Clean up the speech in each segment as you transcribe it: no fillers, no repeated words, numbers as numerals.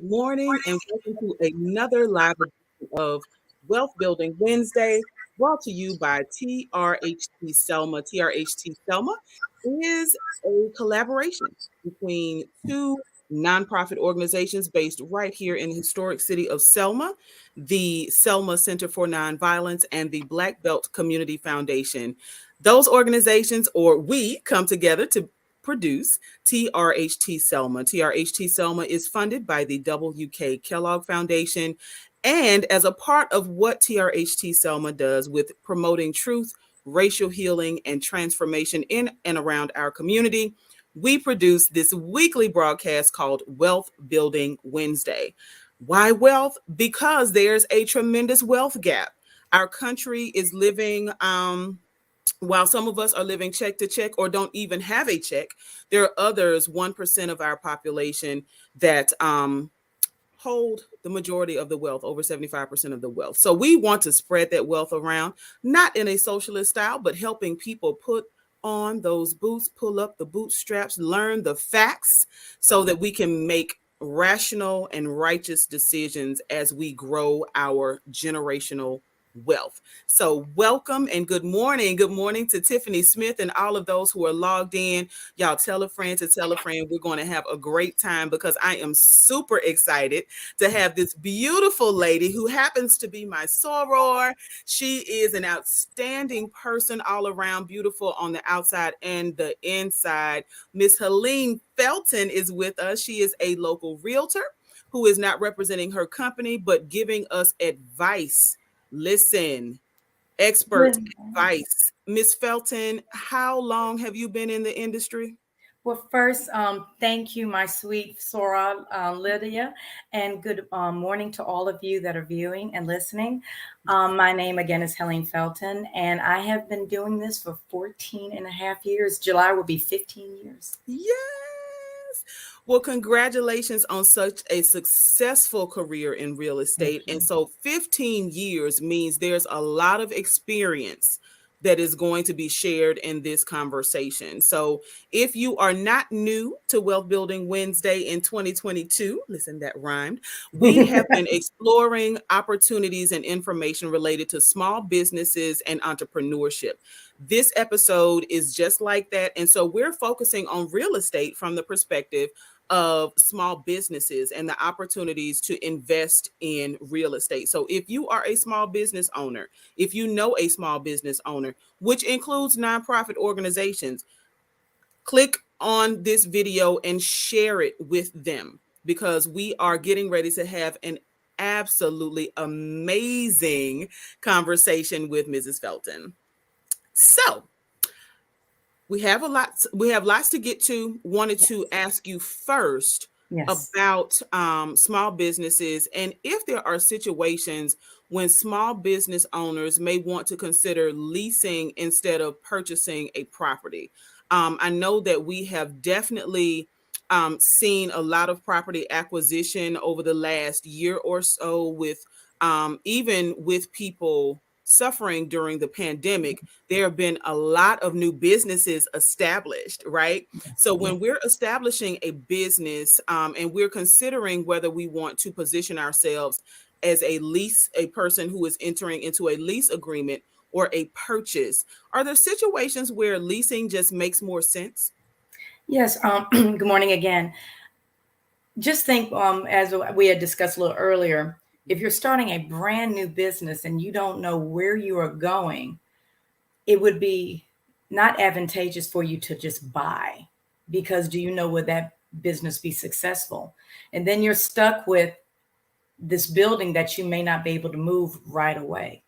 morning, and welcome to another live edition of Wealth Building Wednesday, brought to you by TRHT Selma. TRHT Selma is a collaboration between two nonprofit organizations based right here in the historic city of Selma, the Selma Center for Nonviolence and the Black Belt Community Foundation. Those organizations, or we, come together to produce TRHT Selma. TRHT Selma is funded by the W.K. Kellogg Foundation. And as a part of what TRHT Selma does with promoting truth, racial healing, and transformation in and around our community, we produce this weekly broadcast called Wealth Building Wednesday. Why wealth? Because there's a tremendous wealth gap. Our country is living while some of us are living check to check or don't even have a check, there are others, 1% of our population, that hold the majority of the wealth, over 75% of the wealth. So we want to spread that wealth around, not in a socialist style, but helping people put on those boots, pull up the bootstraps, learn the facts so that we can make rational and righteous decisions as we grow our generational wealth. So welcome and good morning. Good morning to Tiffany Smith and all of those who are logged in. Y'all tell a friend to tell a friend. We're going to have a great time because I am super excited to have this beautiful lady who happens to be my soror. She is an outstanding person, all around beautiful on the outside and the inside. Miss Helene Felton is with us. She is a local realtor who is not representing her company, but giving us advice. Listen, expert advice. Miss Felton, how long have you been in the industry? Well, first, thank you, my sweet Sora Lydia, and good morning to all of you that are viewing and listening. My name again is Helene Felton, and I have been doing this for 14 and a half years. July will be 15 years. Yes. Well, congratulations on such a successful career in real estate. And so 15 years means there's a lot of experience that is going to be shared in this conversation. So if you are not new to Wealth Building Wednesday in 2022, listen, that rhymed, we have been exploring opportunities and information related to small businesses and entrepreneurship. This episode is just like that. And so we're focusing on real estate from the perspective of small businesses and the opportunities to invest in real estate. So if you are a small business owner, if you know a small business owner, which includes nonprofit organizations, click on this video and share it with them because we are getting ready to have an absolutely amazing conversation with Mrs. Felton. So we have lots to get to. Wanted to ask you first about small businesses and if there are situations when small business owners may want to consider leasing instead of purchasing a property. I know that we have definitely seen a lot of property acquisition over the last year or so with even with people suffering during the pandemic, there have been a lot of new businesses established, right? So when we're establishing a business and we're considering whether we want to position ourselves as a person who is entering into a lease agreement or a purchase, are there situations where leasing just makes more sense? Yes. Good morning again. Just think, as we had discussed a little earlier, if you're starting a brand new business and you don't know where you are going, it would be not advantageous for you to just buy, because do you know will that business be successful? And then you're stuck with this building that you may not be able to move right away.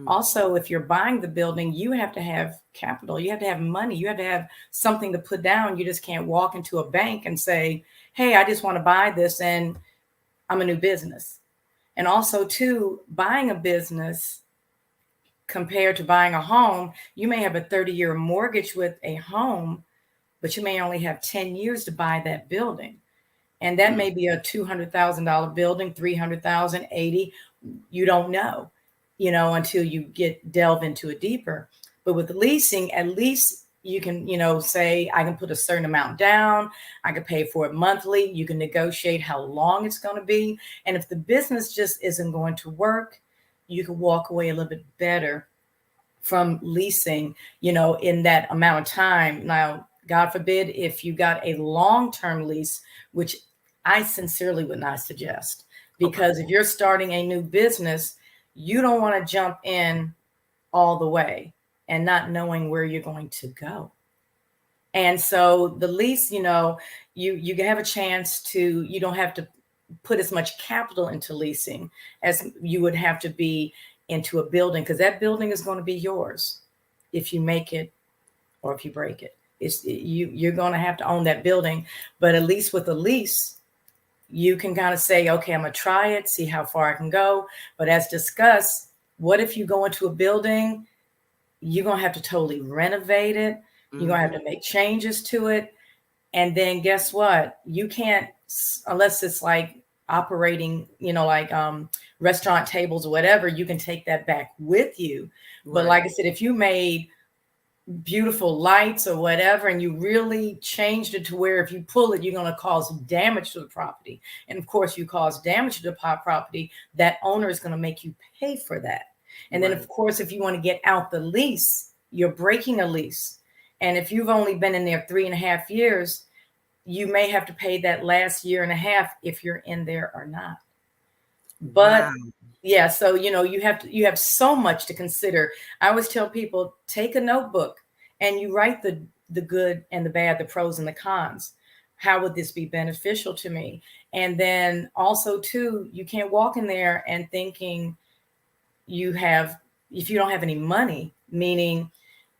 Also, if you're buying the building, you have to have capital, you have to have money, you have to have something to put down. You just can't walk into a bank and say, hey, I just want to buy this and I'm a new business. And also, too, buying a business compared to buying a home, you may have a 30-year mortgage with a home, but you may only have 10 years to buy that building. And that may be a $200,000 building, $300,000, 80. You don't know, until you delve into it deeper. But with leasing, at least you can, say I can put a certain amount down. I can pay for it monthly. You can negotiate how long it's going to be. And if the business just isn't going to work, you can walk away a little bit better from leasing, in that amount of time. Now, God forbid if you got a long-term lease, which I sincerely would not suggest, Okay. because if you're starting a new business, you don't want to jump in all the way and not knowing where you're going to go. And so the lease, you have a chance to, you don't have to put as much capital into leasing as you would have to be into a building, because that building is going to be yours if you make it or if you break it. You're going to have to own that building. But at least with a lease, you can kind of say, okay, I'm going to try it, see how far I can go. But as discussed, what if you go into a building, you're going to have to totally renovate it. You're going to have Mm-hmm. to make changes to it. And then guess what? You can't, unless it's like operating, like restaurant tables or whatever, you can take that back with you. But Right. like I said, if you made beautiful lights or whatever, and you really changed it to where if you pull it, you're going to cause damage to the property. And of course, you cause damage to the property, that owner is going to make you pay for that. And then, of Right. course, if you want to get out the lease, you're breaking a lease. And if you've only been in there 3.5 years, you may have to pay that last year and a half if you're in there or not. But Wow. yeah, so you have so much to consider. I always tell people, take a notebook and you write the good and the bad, the pros and the cons. How would this be beneficial to me? And then also too, you can't walk in there and thinking if you don't have any money, meaning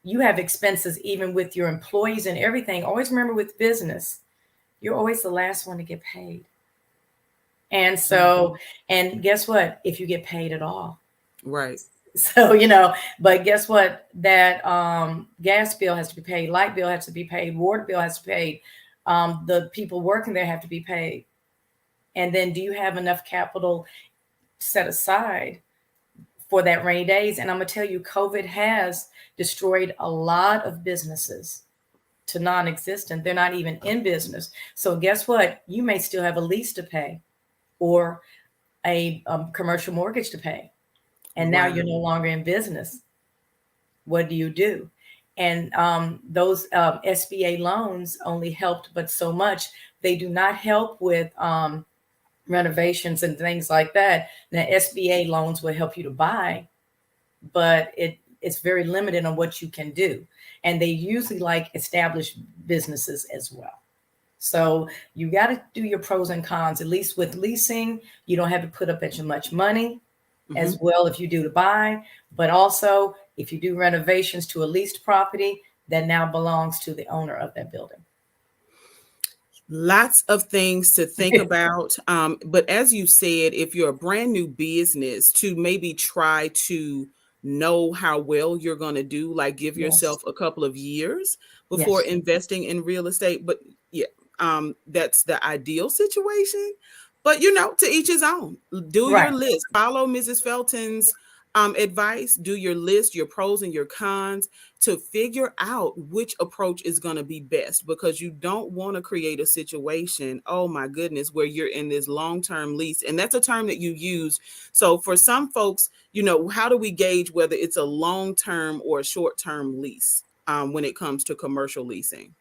you have expenses even with your employees and everything. Always remember, with business, you're always the last one to get paid. And so, Mhm. and guess what? If you get paid at all. Right. So, but guess what? That gas bill has to be paid, light bill has to be paid, water bill has to be paid. The people working there have to be paid. And then do you have enough capital set aside for that rainy days? And I'm going to tell you, COVID has destroyed a lot of businesses to non-existent. They're not even in business. So guess what? You may still have a lease to pay or a commercial mortgage to pay. And now Wow. you're no longer in business. What do you do? And those SBA loans only helped, but so much. They do not help with renovations and things like that. Now, SBA loans will help you to buy, but it's very limited on what you can do. And they usually like established businesses as well. So you got to do your pros and cons. At least with leasing, you don't have to put up as much money Hmm. as well if you do to buy. But also, if you do renovations to a leased property, that now belongs to the owner of that building. Lots of things to think about. But as you said, if you're a brand new business, to maybe try to know how well you're going to do, like give Yes. yourself a couple of years before Yes. investing in real estate. But yeah, that's the ideal situation. But to each his own. Do your Right. list. Follow Mrs. Felton's advice. Do your list, your pros and your cons, to figure out which approach is going to be best, because you don't want to create a situation, oh my goodness, where you're in this long-term lease. And that's a term that you use. So for some folks, how do we gauge whether it's a long-term or a short-term lease when it comes to commercial leasing?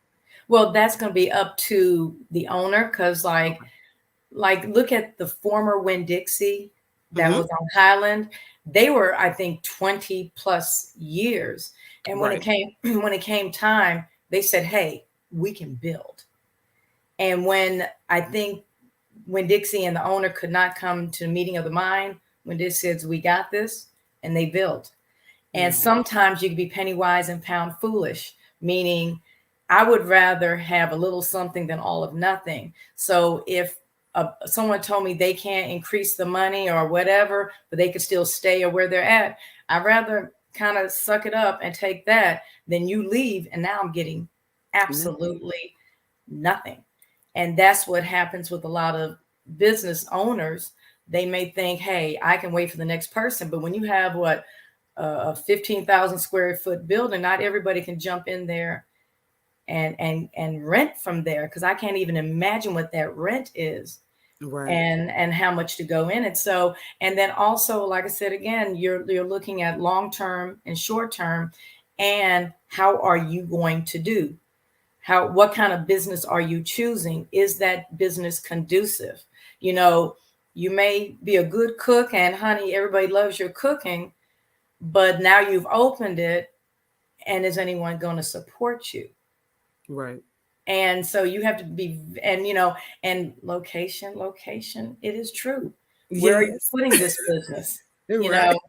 Well, that's going to be up to the owner, because like look at the former Winn-Dixie that Hmm. was on Highland. They were, I think, 20 plus years. And when it Right. came when it came time, they said, hey, we can build. And when I think when Dixie and the owner could not come to the meeting of the mind, when Dixie says, we got this, and they built. And Yeah. sometimes you can be penny wise and pound foolish, meaning I would rather have a little something than all of nothing. So if someone told me they can't increase the money or whatever, but they could still stay or where they're at, I'd rather kind of suck it up and take that than you leave. And now I'm getting Nothing. absolutely nothing. And that's what happens with a lot of business owners. They may think, hey, I can wait for the next person. But when you have a 15,000 square foot building, not everybody can jump in there and rent from there, because I can't even imagine what that rent is, Right. and how much to go in it. So, and then also, like I said again, you're looking at long term and short term, and how are you going to do? How, what kind of business are you choosing? Is that business conducive? You know, you may be a good cook, and honey, everybody loves your cooking, but now you've opened it, and is anyone going to support you? Right. And so you have to be, and you know, and location, it is true. Where are you Yes. putting this business? You Right. know,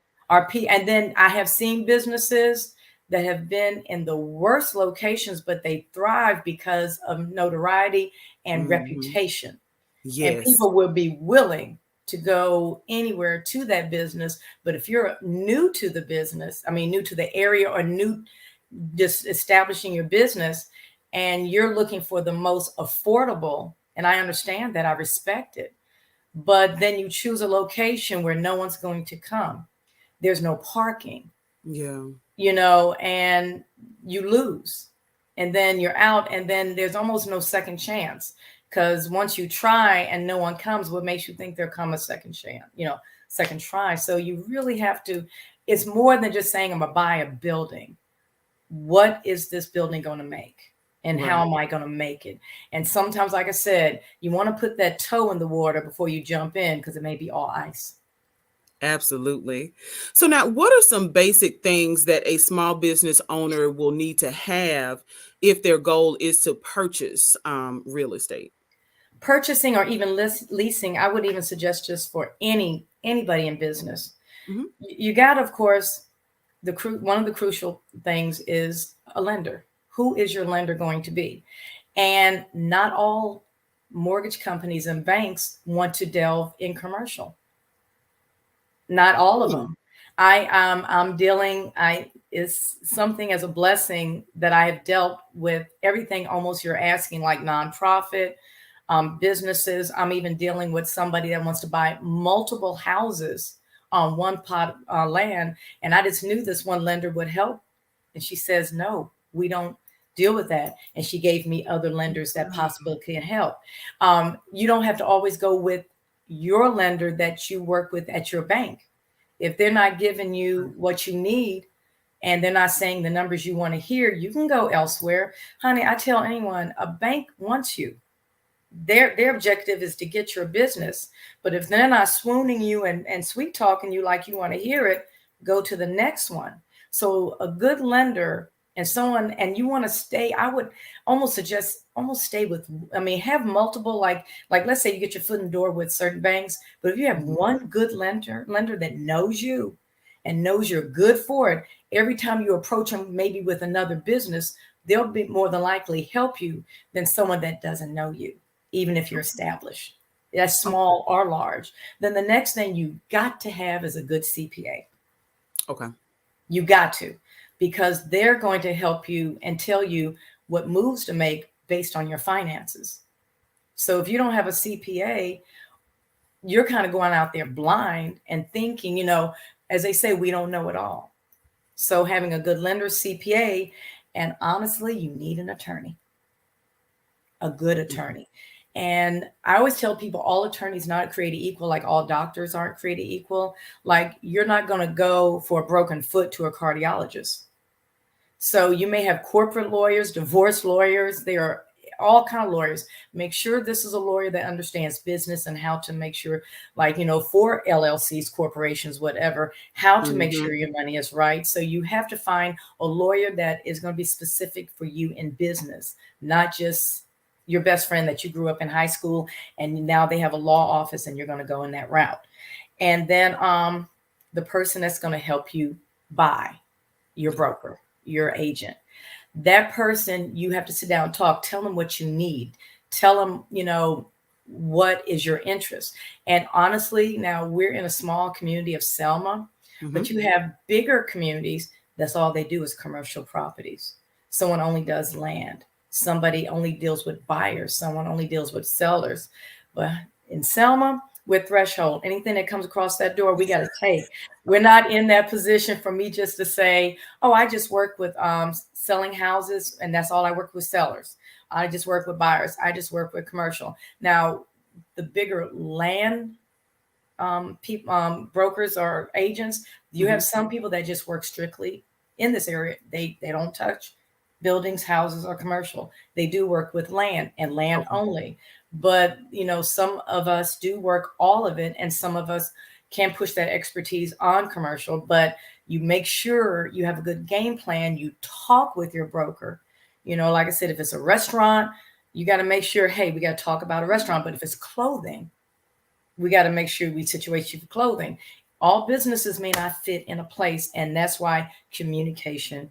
and then I have seen businesses that have been in the worst locations, but they thrive because of notoriety and Hmm. reputation. And Yes. people will be willing to go anywhere to that business. But if you're new to the business, I mean, new to the area, or new just establishing your business, and you're looking for the most affordable, and I understand that, I respect it, but then you choose a location where no one's going to come, there's no parking, Yeah. you know, and you lose, and then you're out, and then there's almost no second chance, because once you try and no one comes, what makes you think there'll come a second chance, you know, second try? So you really have to, it's more than just saying I'm gonna buy a building. What is this building going to make, and how Right. am I going to make it? And sometimes, like I said, you want to put that toe in the water before you jump in, because it may be all ice. Absolutely. So now, what are some basic things that a small business owner will need to have if their goal is to purchase real estate? Purchasing, or even leasing, I would even suggest, just for anybody in business, Hmm. you got, of course, one of the crucial things is a lender. Who is your lender going to be? And not all mortgage companies and banks want to delve in commercial. Not all of them. I'm dealing, I is something as a blessing that I have dealt with everything almost you're asking, like nonprofit, businesses. I'm even dealing with somebody that wants to buy multiple houses on one pot land, and I just knew this one lender would help, and she says no, we don't deal with that, and she gave me other lenders that possibly can help. You don't have to always go with your lender that you work with at your bank. If they're not giving you what you need, and they're not saying the numbers you want to hear, you can go elsewhere. Honey, I tell anyone, a bank wants you. Their objective is to get your business. But if they're not swooning you and sweet talking you like you want to hear it, go to the next one. So a good lender, and someone, and you want to stay, I would almost suggest, almost stay with, I mean, have multiple, like let's say you get your foot in the door with certain banks, but if you have Mhm. one good lender that knows you and knows you're good for it, every time you approach them, maybe with another business, they'll be more than likely help you than someone that doesn't know you, even if you're established. That's Okay. small or large. Then the next thing you got to have is a good CPA. Okay. You got to, because they're going to help you and tell you what moves to make based on your finances. So if you don't have a CPA, you're kind of going out there blind and thinking, you know, as they say, we don't know it all. So having a good lender, CPA, and honestly, you need an attorney, a good Mhm. attorney. And I always tell people, all attorneys not created equal, like all doctors aren't created equal. Like, you're not going to go for a broken foot to a cardiologist. So you may have corporate lawyers, divorce lawyers, there are all kind of lawyers. Make sure this is a lawyer that understands business and how to make sure, like, you know, for LLCs, corporations, whatever, how to make Mhm. sure your money is right. So you have to find a lawyer that is going to be specific for you in business, not just your best friend that you grew up in high school and now they have a law office and you're going to go in that route. And then the person that's going to help you buy, your Yeah. broker, your agent, that person, you have to sit down and talk, tell them what you need, tell them, you know, what is your interest. And honestly, now we're in a small community of Selma, but Mhm. you have bigger communities that's all they do is commercial properties. Someone only does land, somebody only deals with buyers, someone only deals with sellers. But in Selma, with threshold. Anything that comes across that door, we got to take. We're not in that position for me just to say, oh, I just work with selling houses and that's all I work with sellers. I just work with buyers. I just work with commercial. Now, the bigger land people, brokers or agents, you have Mhm. some people that just work strictly in this area. They don't touch buildings, houses, or commercial. They do work with land and land Okay. only. But some of us do work all of it, and some of us can push that expertise on commercial. But you make sure you have a good game plan. You talk with your broker. Like I said, if it's a restaurant, you got to make sure, hey, we got to talk about a restaurant. But if it's clothing, we got to make sure we situate you for clothing. All businesses may not fit in a place, and that's why communication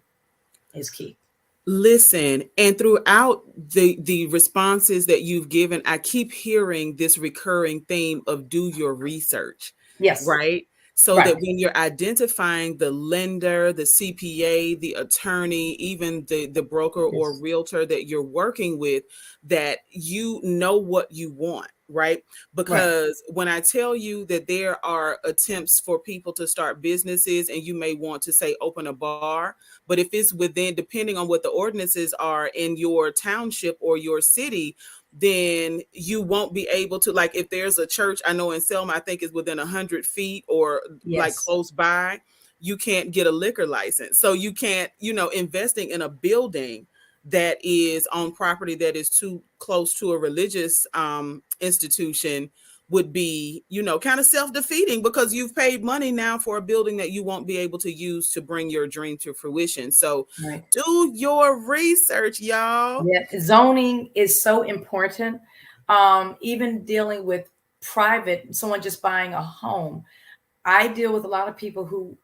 is key. Listen, and throughout the responses that you've given, I keep hearing this recurring theme of do your research, Yes, right? So right. that when you're identifying the lender, the CPA, the attorney, even the broker or Yes, realtor that you're working with, that you know what you want, right? right. Because when I tell you that there are attempts for people to start businesses and you may want to say open a bar, but if it's within, depending on what the ordinances are in your township or your city, then you won't be able to, like, if there's a church, I know in Selma, I think is within 100 feet or like Yes, close by, you can't get a liquor license. So you can't, investing in a building that is on property that is too close to a religious institution would be, kind of self-defeating because you've paid money now for a building that you won't be able to use to bring your dream to fruition. So right. do your research, y'all. Yeah, zoning is so important. Even dealing with private, someone just buying a home. I deal with a lot of people who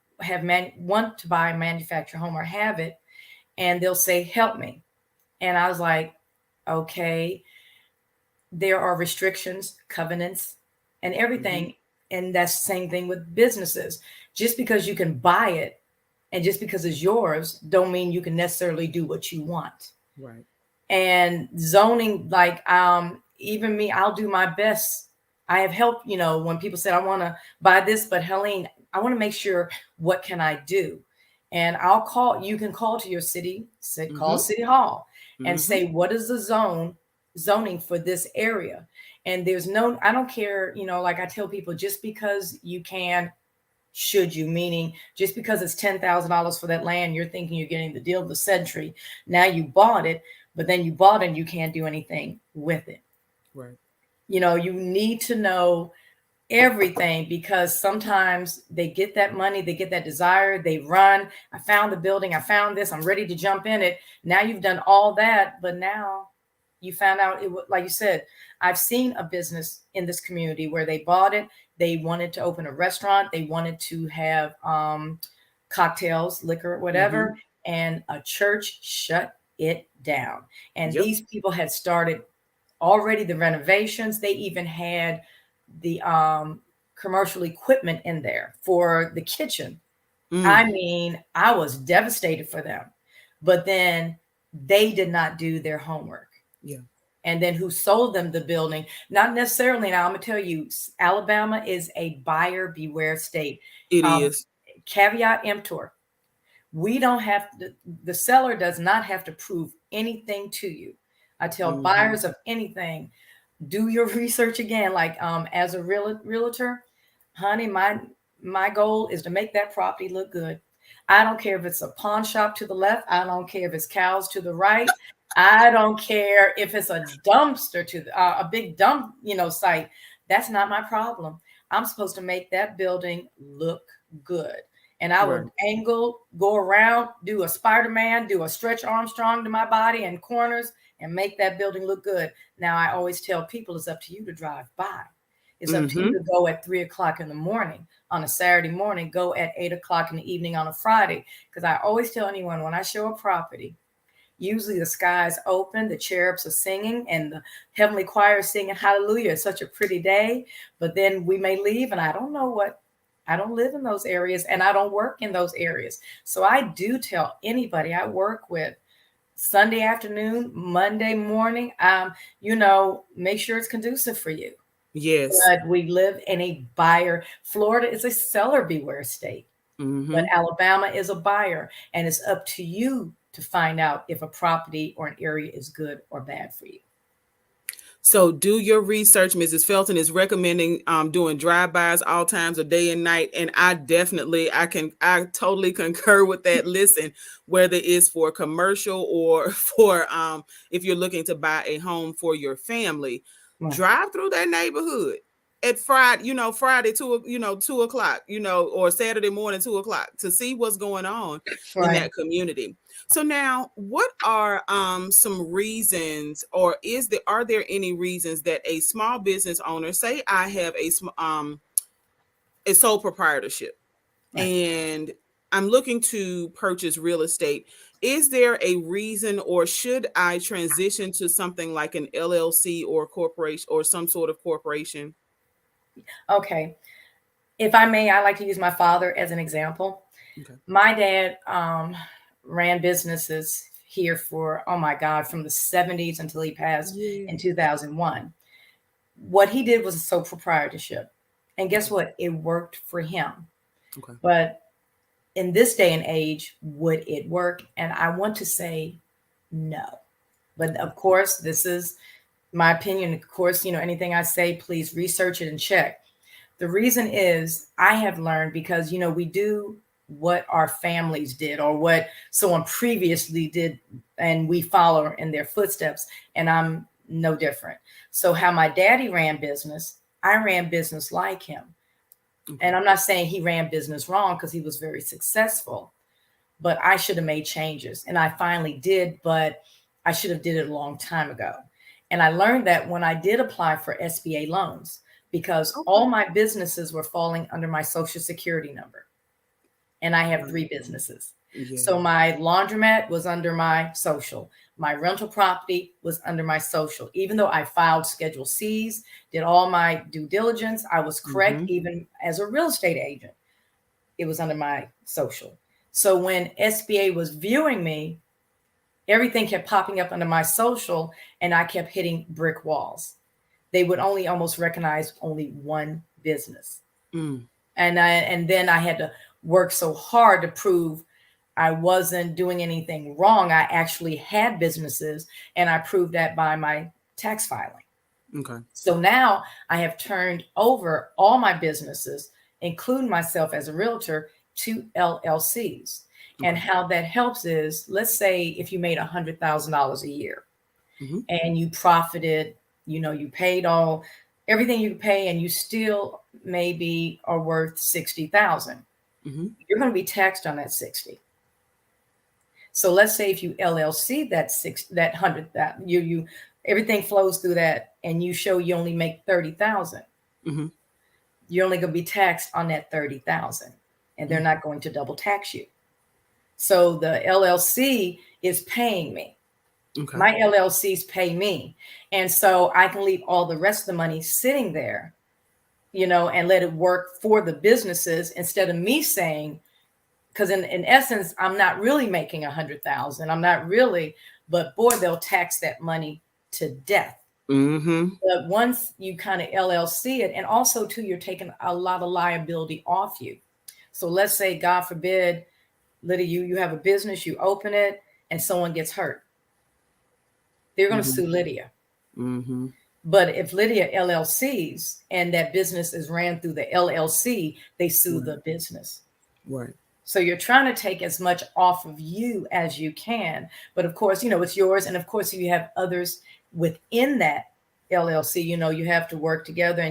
want to buy a manufactured home or have it, and they'll say, "Help me," and I was like, "Okay." There are restrictions, covenants, and Hmm. everything. And that's the same thing with businesses. Just because you can buy it and just because it's yours, don't mean you can necessarily do what you want. Right. And zoning, like even me, I'll do my best. I have helped, when people said I want to buy this, but Helene, I want to make sure, what can I do? And you can call to your city, call Hmm. city hall and Hmm. say, what is the zoning for this area? And there's no, I don't care, like I tell people, just because you can, should you, meaning just because it's $10,000 for that land, you're thinking you're getting the deal of the century. Now you bought it, but then you bought it and you can't do anything with it. Right. You need to know everything, because sometimes they get that money, they get that desire, they run. I found the building, I found this, I'm ready to jump in it. Now you've done all that, but now you found out like you said, I've seen a business in this community where they bought it, they wanted to open a restaurant, they wanted to have cocktails, liquor, Hmm. whatever, and a church shut it down. And Yep. these people had started already the renovations. They even had the commercial equipment in there for the kitchen. I Mm. mean, I was devastated for them. But then they did not do their homework. Yeah. And then who sold them the building? Not necessarily. Now, I'm going to tell you, Alabama is a buyer beware state. It Um, is. Caveat emptor. We don't have to, the seller does not have to prove anything to you. I tell Hmm. buyers of anything, do your research again. Like as a realtor, honey, my goal is to make that property look good. I don't care if it's a pawn shop to the left. I don't care if it's cows to the right. I don't care if it's a dumpster to a big dump, site. That's not my problem. I'm supposed to make that building look good. And I would Right. angle, go around, do a Spider-Man, do a stretch Armstrong to my body and corners, and make that building look good. Now, I always tell people it's up to you to drive by. It's up to you Hmm. to go at 3 o'clock in the morning on a Saturday morning, go at 8 o'clock in the evening on a Friday. Because I always tell anyone, when I show a property, usually the sky's open, the cherubs are singing, and the heavenly choir is singing hallelujah. It's such a pretty day. But then we may leave, and I don't know what, I don't live in those areas and I don't work in those areas. So I do tell anybody I work with, Sunday afternoon, Monday morning, make sure it's conducive for you. Yes. But we live in a buyer. Florida is a seller beware state, but Hmm. Alabama is a buyer, and it's up to you to find out if a property or an area is good or bad for you. So do your research. Mrs. Felton is recommending doing drive-bys all times of day and night. And I totally concur with that. Listen, whether it's for commercial or for if you're looking to buy a home for your family, Right. drive through that neighborhood at Friday, Friday 2 o'clock, or Saturday morning 2 o'clock to see what's going on in Right. that community. So now, what are some reasons, or are there any reasons that a small business owner, say I have a sole proprietorship, Right. and I'm looking to purchase real estate, is there a reason, or should I transition to something like an LLC or corporation or some sort of corporation? Okay. If I may, I like to use my father as an example. Okay. My dad ran businesses here for, oh my God, from the 70s until he passed Yeah. in 2001. What he did was a sole proprietorship. And guess Okay. what? It worked for him. Okay. But in this day and age, would it work? And I want to say no. But Okay. of course, this is my opinion. Of course, anything I say, please research it and check. The reason is I have learned because, we do what our families did or what someone previously did, and we follow in their footsteps. And I'm no different. So, how my daddy ran business, I ran business like him. Okay. And I'm not saying he ran business wrong because he was very successful, but I should have made changes. And I finally did, but I should have did it a long time ago. And I learned that when I did apply for SBA loans, because Okay. all my businesses were falling under my social security number. And I have three Right. businesses. So Yeah. my laundromat was under my social. My rental property was under my social. Even though I filed Schedule C's, did all my due diligence, I was correct Hmm. even as a real estate agent. It was under my social. So when SBA was viewing me, everything kept popping up under my social and I kept hitting brick walls. They would only almost recognize only one business. Mm. And then I had to work so hard to prove I wasn't doing anything wrong. I actually had businesses, and I proved that by my tax filing. Okay. So now I have turned over all my businesses, including myself as a realtor, to LLCs. And Okay. how that helps is, let's say if you made $100,000 a year Hmm. and you profited, you paid all everything you pay, and you still maybe are worth 60,000. Hmm. You're going to be taxed on that 60. So let's say if you LLC that 100, that you everything flows through that, and you show you only make 30,000, Hmm. you're only going to be taxed on that 30,000, and they're Mm. not going to double tax you. So the LLC is paying me. Okay. My LLCs pay me. And so I can leave all the rest of the money sitting there, and let it work for the businesses instead of me saying, because in essence, I'm not really making 100,000. I'm not really, but boy, they'll tax that money to death. Hmm. But once you kind of LLC it, and also too, you're taking a lot of liability off you. So let's say, God forbid, Lydia, you have a business, you open it, and someone gets hurt. They're going to Hmm. sue Lydia. Hmm. But if Lydia LLCs and that business is ran through the LLC, they sue Right. the business. Right. So you're trying to take as much off of you as you can. But of course, it's yours. And of course, if you have others within that LLC, you have to work together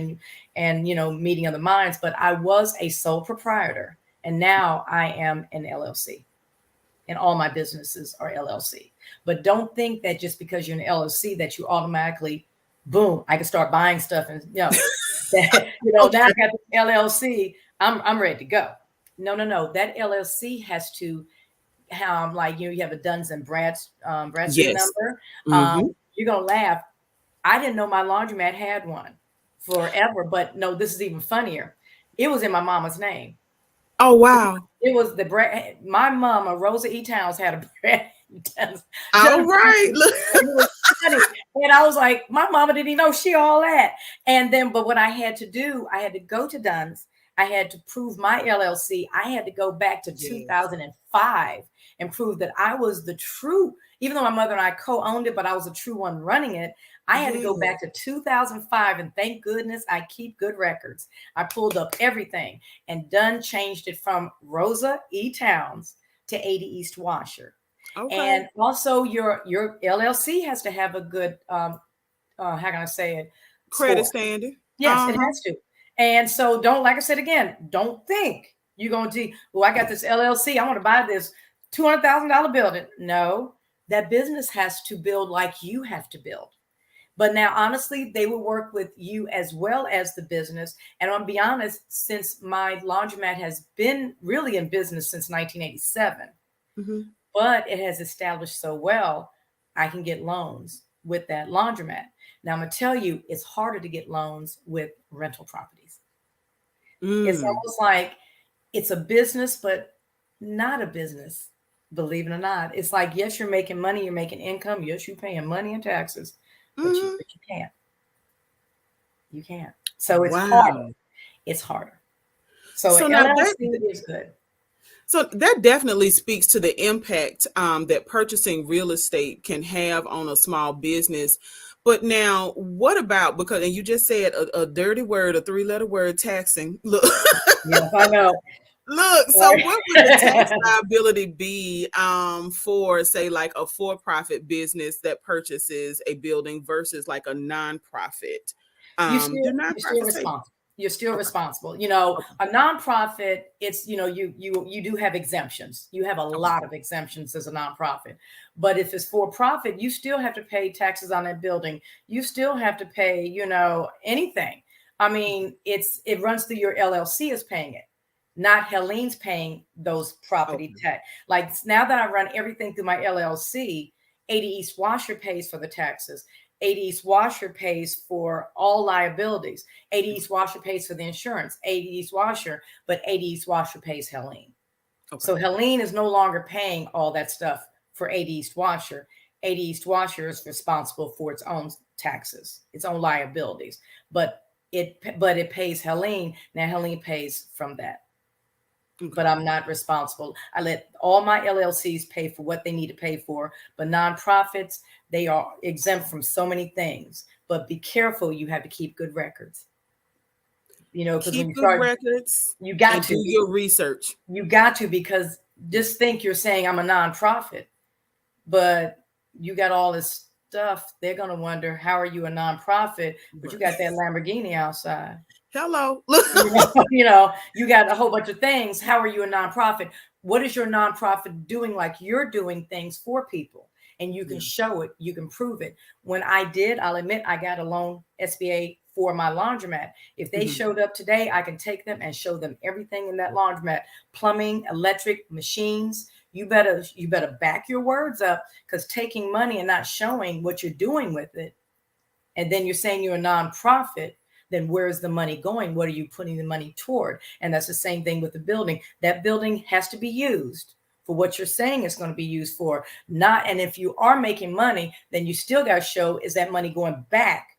and meeting of the minds. But I was a sole proprietor, and now I am an LLC, and all my businesses are LLC. But don't think that just because you're an LLC that you automatically, boom, I can start buying stuff and that, now I Okay. got this LLC, I'm ready to go. No, no, no. That LLC has to have, like, you have a Duns and Bradstreet Yes. number. Hmm. You're gonna laugh. I didn't know my laundromat had one forever, but no, this is even funnier. It was in my mama's name. Oh, wow. It was the Brad. My mama, Rosa E. Towns, had a Brad. All right. Look. funny. And I was like, my mama didn't even know she all that. And then, but what I had to do, I had to go to Dunn's. I had to prove my LLC. I had to go back to Yes. 2005 and prove that I was the true, even though my mother and I co-owned it, but I was the true one running it. I had to go Yes. back to 2005, and thank goodness I keep good records. I pulled up everything, and Dunn changed it from Rosa E. Towns to 80 East Washer. Okay. And also your LLC has to have a good how can I say it, Credit score. standing. Yes, it Uh-huh. has to. And so don't, like I said again, don't think you're going to, well, I got this LLC, I want to buy this $200,000 building. No, that business has to build like you have to build. But now, honestly, they will work with you as well as the business. And I'll be honest, since my laundromat has been really in business since 1987, Hmm. but it has established so well, I can get loans with that laundromat. Now, I'm going to tell you, it's harder to get loans with rental properties. It's Mm. almost like it's a business, but not a business, believe it or not. It's like, yes, you're making money, you're making income. Yes, you're paying money and taxes, but Hmm. you can't. You can't. So it's harder. Wow. It's harder. So an So now that LLC is good. so that definitely speaks to the impact that purchasing real estate can have on a small business. But now, what about, because and you just said a dirty word, a three-letter word, taxing. Look, Yes, I know. look. So, Sorry. what would the tax liability be for, say, like a for-profit business that purchases a building versus like a nonprofit? Do You're still nonprofits say responsible. You're still okay? responsible. Okay. A nonprofit, it's you do have exemptions. You have a Okay. lot of exemptions as a nonprofit. But if it's for profit, you still have to pay taxes on that building. You still have to pay, anything. I mean, it runs through your LLC is paying it, not Helene's paying those property Okay. tax. Like now that I run everything through my LLC, 80 East Washer pays for the taxes. 80 East Washer pays for all liabilities. 80 East Washer pays for the insurance. 80 East Washer, but 80 East Washer pays Helene. Okay. So Helene is no longer paying all that stuff for 80 East Washer. 80 East Washer is responsible for its own taxes, its own liabilities, but it pays Helene. Now Helene pays from that, but Okay. I'm not responsible. I let all my LLCs pay for what they need to pay for, but nonprofits, they are exempt from so many things. But be careful, you have to keep good records. Because when Keep you good start, records you got and do to, your research. you got to, because just think you're saying I'm a nonprofit, but you got all this stuff. They're going to wonder, how are you a nonprofit, but you Right. got that Lamborghini outside? Hello. Look. You got a whole bunch of things. How are you a nonprofit? What is your nonprofit doing? Like you're doing things for people, and you can Yeah. show it, you can prove it. When I did, I'll admit I got a loan SBA for my laundromat. If they Mhm. showed up today, I can take them and show them everything in that laundromat: plumbing, electric, machines. You better back your words up, because taking money and not showing what you're doing with it, and then you're saying you're a nonprofit, then where's the money going? What are you putting the money toward? And that's the same thing with the building. That building has to be used for what you're saying it's going to be used for. Not, and if you are making money, then you still got to show, is that money going back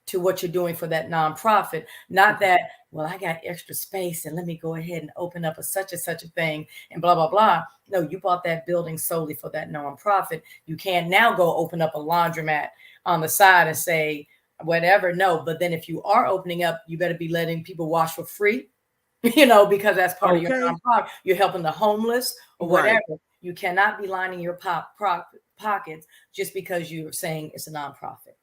to what you're doing for that nonprofit? Not Okay. that, well, I got extra space and let me go ahead and open up a such and such a thing and blah, blah, blah. No, you bought that building solely for that nonprofit. You can't now go open up a laundromat on the side and say whatever. No, but then if you are opening up, you better be letting people wash for free, because that's part of your Okay. nonprofit. You're helping the homeless or whatever. Right. You cannot be lining your pockets just because you're saying it's a nonprofit.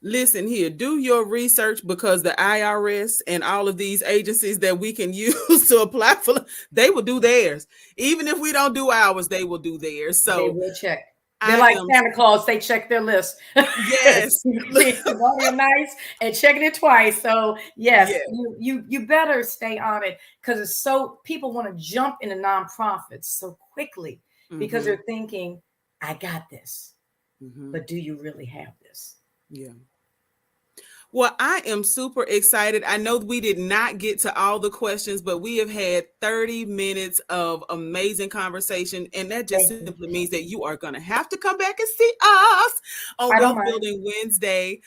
Listen here, do your research, because the IRS and all of these agencies that we can use to apply for, they will do theirs. Even if we don't do ours, they will do theirs. They So will check. They're I like am, Santa Claus. They check their list. yes, Being naughty and nice and checking it twice. So yes, yes. you better stay on it, because it's so people want to jump into nonprofits so quickly because Mm-hmm. they're thinking, I got this. Mm-hmm. But do you really have this? Yeah. Well, I am super excited. I know we did not get to all the questions, but we have had 30 minutes of amazing conversation. And that just Thank you. simply means that you are going to have to come back and see us on I don't Wealth mind. Building Wednesday.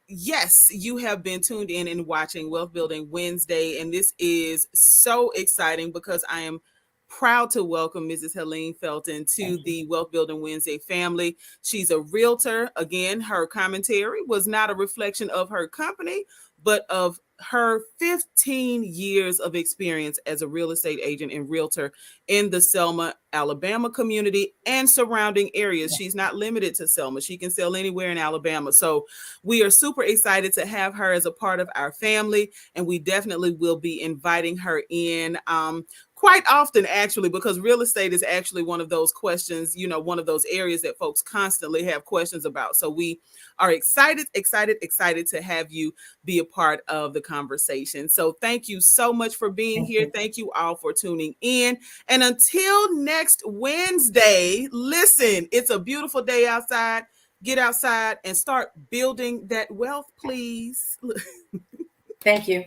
Yes, you have been tuned in and watching Wealth Building Wednesday, and this is so exciting because I am proud to welcome Mrs. Helene Felton to Thank you. the Wealth Building Wednesday family. She's a realtor. Again, her commentary was not a reflection of her company, but of her 15 years of experience as a real estate agent and realtor in the Selma, Alabama community and surrounding areas. She's not limited to Selma. She can sell anywhere in Alabama. So we are super excited to have her as a part of our family, and we definitely will be inviting her in quite often, actually, because real estate is actually one of those questions, one of those areas that folks constantly have questions about. So we are excited to have you be a part of the conversation. So thank you so much for being Thank here. you. Thank you all for tuning in. And until next Wednesday, listen, it's a beautiful day outside. Get outside and start building that wealth, please. Thank you.